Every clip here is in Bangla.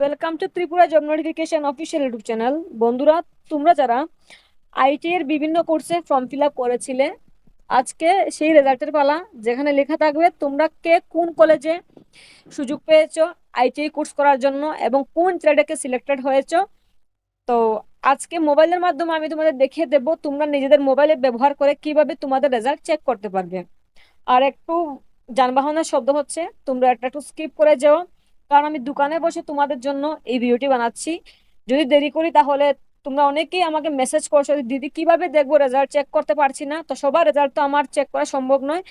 Welcome to Tripura job notification official YouTube channel. বন্ধুরা, তোমরা যারা আইটি এর বিভিন্ন কোর্সে ফর্ম ফিল আপ করেছিলে, আজকে সেই রেজাল্টের পালা, যেখানে লেখা থাকবে তোমরা কে কোন কলেজে সুযোগ পেয়েছো আইটিআই কোর্স করার জন্য এবং কোন ট্রেডে সিলেক্টেড হয়েছো। তো আজকে মোবাইলের মাধ্যমে আমি তোমাদের দেখিয়ে দেব তোমরা নিজেদের মোবাইলে ব্যবহার করে কিভাবে তোমাদের রেজাল্ট চেক করতে পারবে। আর একটু যানবাহনের শব্দ হচ্ছে, তোমরা এটা একটু স্কিপ করে যাও, কারণ আমি দোকানে বসে তোমাদের জন্য এই ভিডিওটি বানাচ্ছি। যদি দেরি করি তাহলে তোমরা অনেকেই আমাকে মেসেজ করছো, দিদি কিভাবে দেখবো, রেজাল্ট চেক করতে পারছি না। তো সবার রেজাল্ট তো আমার চেক করা সম্ভব নয়,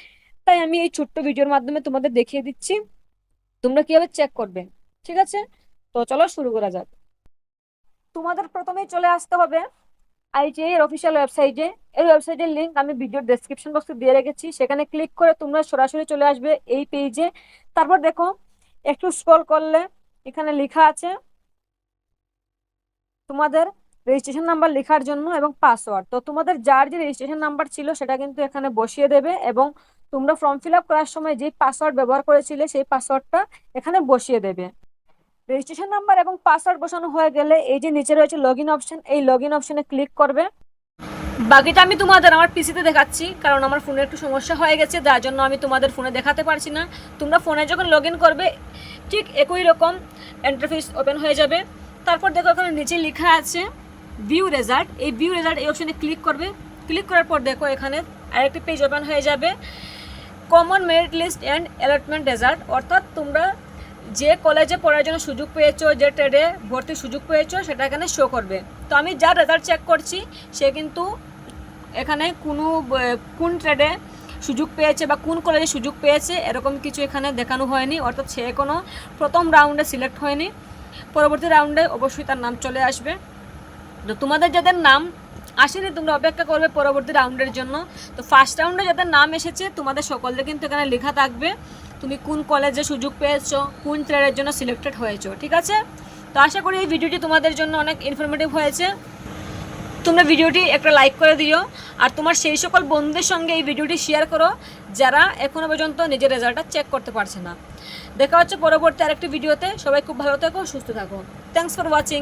তাই আমি এই ছোট্ট ভিডিওর মাধ্যমে তোমাদের দেখিয়ে দিচ্ছি তোমরা কিভাবে চেক করবে। ঠিক আছে, তো চলো শুরু করা যাক। তোমাদের প্রথমেই চলে আসতে হবে আইটিআই এর অফিসিয়াল ওয়েবসাইটে। এই ওয়েবসাইটের লিংক আমি ভিডিওর ডেসক্রিপশন বক্সে দিয়ে রেখেছি, সেখানে ক্লিক করে তোমরা সরাসরি চলে আসবে এই পেজে। তারপর দেখো, একটু স্ক্রল করলে এখানে লেখা আছে তোমাদের রেজিস্ট্রেশন নাম্বার লেখার জন্য এবং পাসওয়ার্ড। তো তোমাদের যার যে রেজিস্ট্রেশন নাম্বার ছিল সেটা কিন্তু এখানে বসিয়ে দেবে, এবং তোমরা ফর্ম ফিল আপ করার সময় যে পাসওয়ার্ড ব্যবহার করেছিলে সেই পাসওয়ার্ডটা এখানে বসিয়ে দেবে। রেজিস্ট্রেশন নাম্বার এবং পাসওয়ার্ড বসানো হয়ে গেলে এই যে নিচে রয়েছে লগ ইন অপশন, এই লগ ইন অপশনে ক্লিক করবে। বাকিটা আমি তোমাদের আমার পিসিতে দেখাচ্ছি, কারণ আমার ফোনে একটু সমস্যা হয়ে গেছে, যার জন্য আমি তোমাদের ফোনে দেখাতে পারছি না। তোমরা ফোনে যখন লগ ইন করবে ঠিক একই রকম ইন্টারফেস ওপেন হয়ে যাবে। তারপর দেখো এখানে নিচে লেখা আছে ভিউ রেজাল্ট। এই ভিউ রেজাল্ট এই অপশনে ক্লিক করবে। ক্লিক করার পর দেখো এখানে আরেকটি পেজ ওপেন হয়ে যাবে, common merit list and allotment result. অর্থাৎ তোমরা যে কলেজে পড়ার জন্য সুযোগ পেয়েছো, যে ট্রেডে ভর্তির সুযোগ পেয়েছো, সেটা এখানে শো করবে। তো আমি যার রেজাল্ট চেক করছি সে কিন্তু এখানে কোন ট্রেডে সুযোগ পেয়েছে বা কোন কলেজে সুযোগ পেয়েছে এরকম কিছু এখানে দেখানো হয়নি, অর্থাৎ সে কোনো প্রথম রাউন্ডে সিলেক্ট হয়নি। পরবর্তী রাউন্ডে অবশ্যই তার নাম চলে আসবে। তো তোমাদের যাদের নাম আসেনি তোমরা অপেক্ষা করবে পরবর্তী রাউন্ডের জন্য। তো ফার্স্ট রাউন্ডে যাদের নাম এসেছে তোমাদের সকলদের কিন্তু এখানে লেখা থাকবে তুমি কোন কলেজে সুযোগ পেয়েছো, কোন ট্রেডের জন্য সিলেক্টেড হয়েছো। ঠিক আছে, তো আশা করি এই ভিডিওটি তোমাদের জন্য অনেক ইনফরমেটিভ হয়েছে। তোমরা ভিডিওটি একটা লাইক করে দিও, আর তোমার সেই সকল বন্ধুদের সঙ্গে এই ভিডিওটি শেয়ার করো যারা এখনো পর্যন্ত নিজের রেজাল্টটা চেক করতে পারছে না। দেখা হচ্ছে পরবর্তী আরেকটি ভিডিওতে। সবাই খুব ভালো থাকো, সুস্থ থাকো। Thanks for watching.